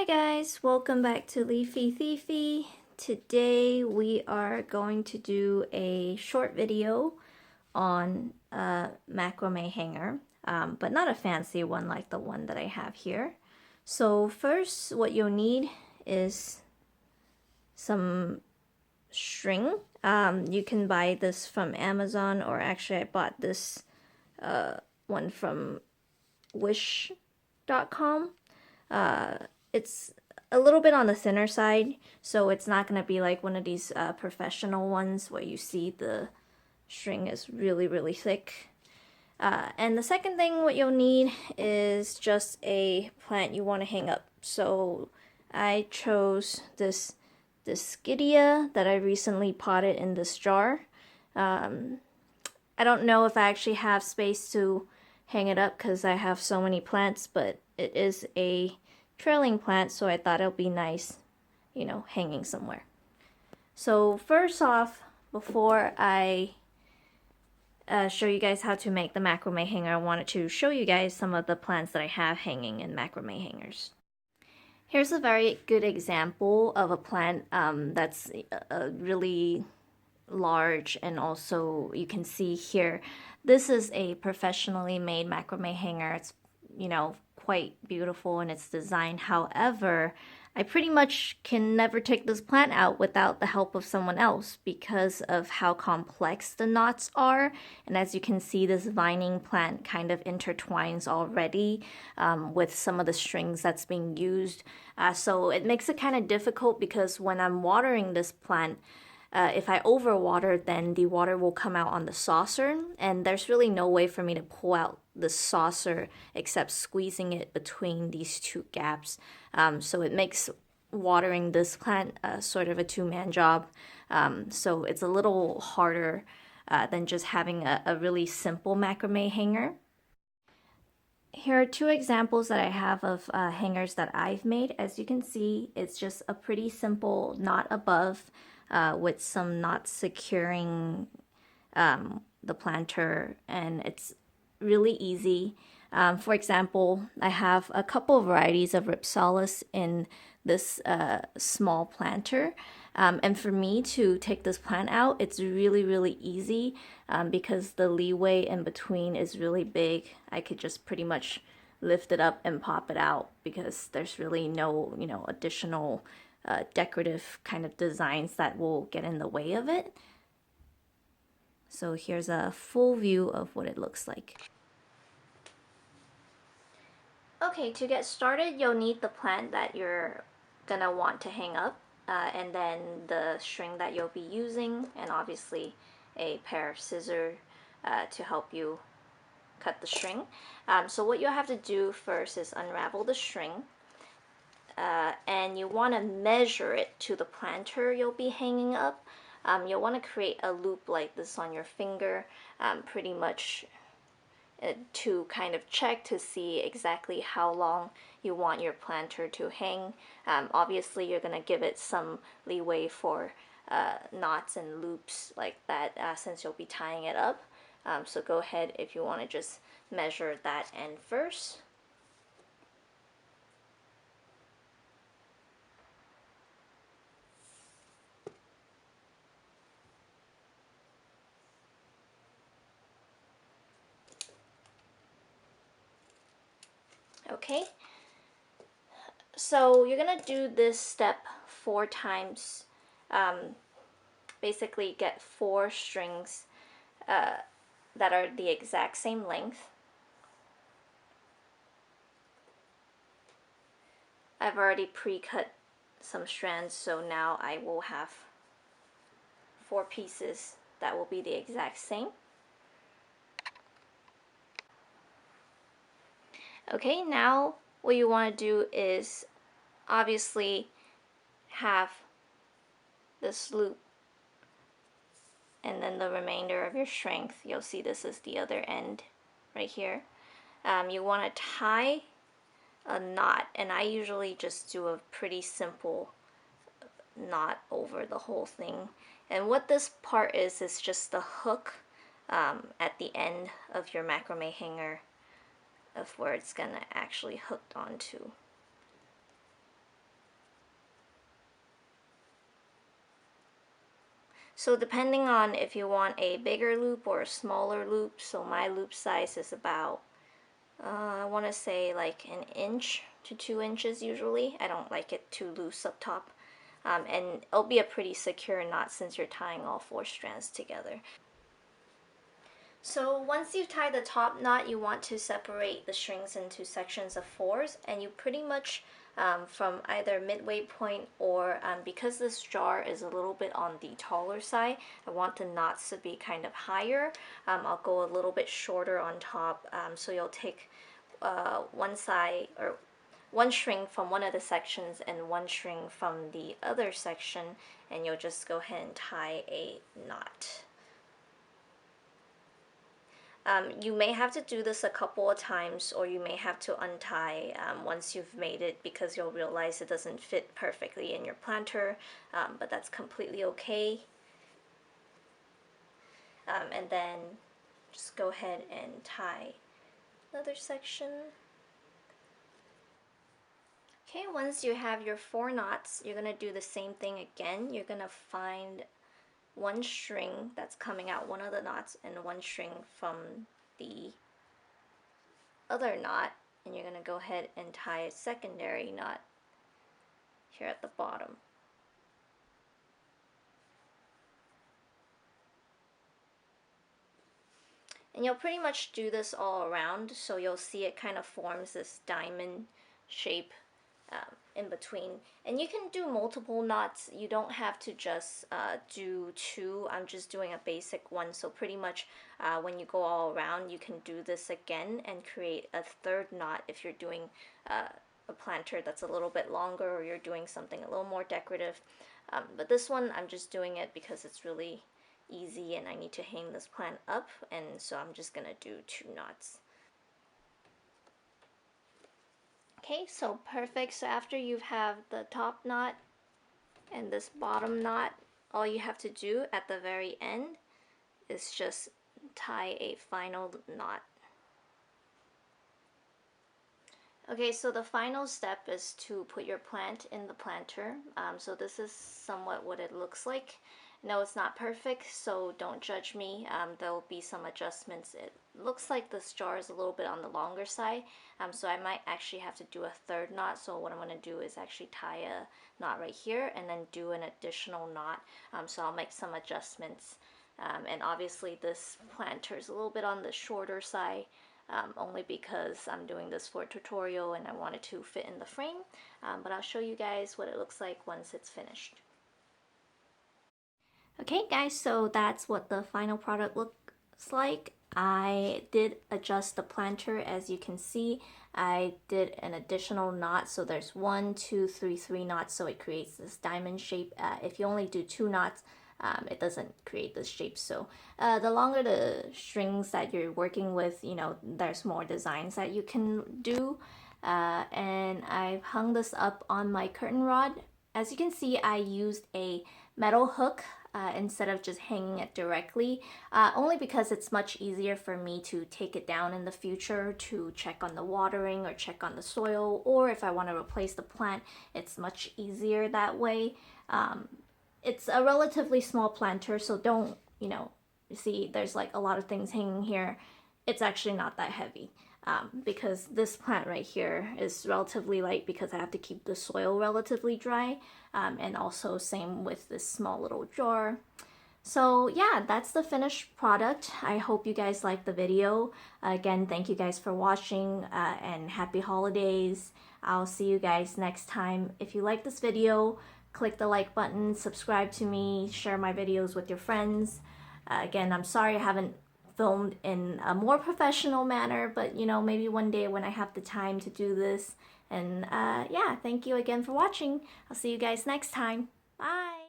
Hi guys, welcome back to Leafy Thiefy. Today we are going to do a short video on a macrame hanger, but not a fancy one like the one that I have here. So first what you'll need is some string. You can buy this from Amazon, or actually I bought this one from wish.com. It's a little bit on the thinner side, so it's not going to be like one of these professional ones where you see the string is really thick. And the second thing what you'll need is just a plant you want to hang up. So I chose this Skydia that I recently potted in this jar. I don't know if I actually have space to hang it up because I have so many plants, but it is a trailing plant, so I thought it'll be nice, you know, hanging somewhere. So first off, before I show you guys how to make the macrame hanger, I wanted to show you guys some of the plants that I have hanging in macrame hangers. Here's a very good example of a plant that's really large, and also you can see here, this is a professionally made macrame hanger. It's, you know, quite beautiful in its design. However, I pretty much can never take this plant out without the help of someone else because of how complex the knots are. And as you can see, this vining plant kind of intertwines already with some of the strings that's being used. So it makes it kind of difficult because when I'm watering this plant, if I overwater, then the water will come out on the saucer, and there's really no way for me to pull out the saucer except squeezing it between these two gaps. So it makes watering this plant sort of a two-man job. So it's a little harder than just having a really simple macrame hanger. Here are two examples that I have of hangers that I've made. As you can see, it's just a pretty simple knot above with some knots securing the planter, and it's really easy. For example, I have a couple varieties of Ripsalis in this small planter. And for me to take this plant out, it's really easy because the leeway in between is really big. I could just pretty much lift it up and pop it out because there's really no, you know, additional decorative kind of designs that will get in the way of it. So here's a full view of what it looks like. Okay, to get started, you'll need the plant that you're gonna want to hang up, and then the string that you'll be using, and obviously a pair of scissors to help you cut the string. So what you'll have to do first is unravel the string, and you want to measure it to the planter you'll be hanging up. You'll want to create a loop like this on your finger, pretty much to kind of check to see exactly how long you want your planter to hang. Obviously you're going to give it some leeway for knots and loops like that since you'll be tying it up. So go ahead if you want to just measure that end first. Okay, so you're gonna do this step 4 times. Basically get 4 strings that are the exact same length. I've already pre-cut some strands, so now I will have 4 pieces that will be the exact same. Okay, now what you want to do is obviously have this loop and then the remainder of your string. You'll see this is the other end right here. You want to tie a knot, and I usually just do a pretty simple knot over the whole thing. And what this part is just the hook at the end of your macrame hanger of where it's gonna actually hooked onto. So depending on if you want a bigger loop or a smaller loop, so my loop size is about, I want to say like an inch to 2 inches usually. I don't like it too loose up top. And it'll be a pretty secure knot since you're tying all 4 strands together. So once you tie the top knot, you want to separate the strings into sections of 4s, and you pretty much from either midway point or because this jar is a little bit on the taller side, I want the knots to be kind of higher. I'll go a little bit shorter on top, so you'll take one side or one string from one of the sections and one string from the other section, and you'll just go ahead and tie a knot. You may have to do this a couple of times, or you may have to untie once you've made it, because you'll realize it doesn't fit perfectly in your planter, but that's completely okay. And then just go ahead and tie another section. Okay, once you have your 4 knots, you're going to do the same thing again. You're going to find one string that's coming out one of the knots and one string from the other knot, and you're going to go ahead and tie a secondary knot here at the bottom. And you'll pretty much do this all around, so you'll see it kind of forms this diamond shape in between. And you can do multiple knots. You don't have to just do 2. I'm just doing a basic one, so pretty much when you go all around, you can do this again and create a 3rd knot if you're doing a planter that's a little bit longer, or you're doing something a little more decorative. But this one, I'm just doing it because it's really easy and I need to hang this plant up, and so I'm just gonna do 2 knots. Okay, so perfect. So after you have the top knot and this bottom knot, all you have to do at the very end is just tie a final knot. Okay, so the final step is to put your plant in the planter. So this is somewhat what it looks like. No, it's not perfect, so don't judge me. There will be some adjustments. It looks like this jar is a little bit on the longer side, so I might actually have to do a 3rd knot. So what I'm going to do is actually tie a knot right here and then do an additional knot. So I'll make some adjustments. And obviously this planter is a little bit on the shorter side, only because I'm doing this for a tutorial and I want it to fit in the frame. But I'll show you guys what it looks like once it's finished. Okay guys, so that's what the final product looks like. I did adjust the planter, as you can see. I did an additional knot, so there's 1, 2, 3, 3 knots, so it creates this diamond shape. If you only do 2 knots, it doesn't create this shape. So the longer the strings that you're working with, you know, there's more designs that you can do. And I've hung this up on my curtain rod. As you can see, I used a metal hook instead of just hanging it directly, only because it's much easier for me to take it down in the future to check on the watering or check on the soil, or if I want to replace the plant, it's much easier that way. It's a relatively small planter, so don't, you know, see there's like a lot of things hanging here. It's actually not that heavy. Because this plant right here is relatively light because I have to keep the soil relatively dry, and also same with this small little jar. So yeah, that's the finished product. I hope you guys liked the video. Again, thank you guys for watching, and happy holidays. I'll see you guys next time. If you like this video, click the like button, subscribe to me, share my videos with your friends. Again, I'm sorry I haven't filmed in a more professional manner, but you know, maybe one day when I have the time to do this. And yeah, thank you again for watching. I'll see you guys next time. Bye!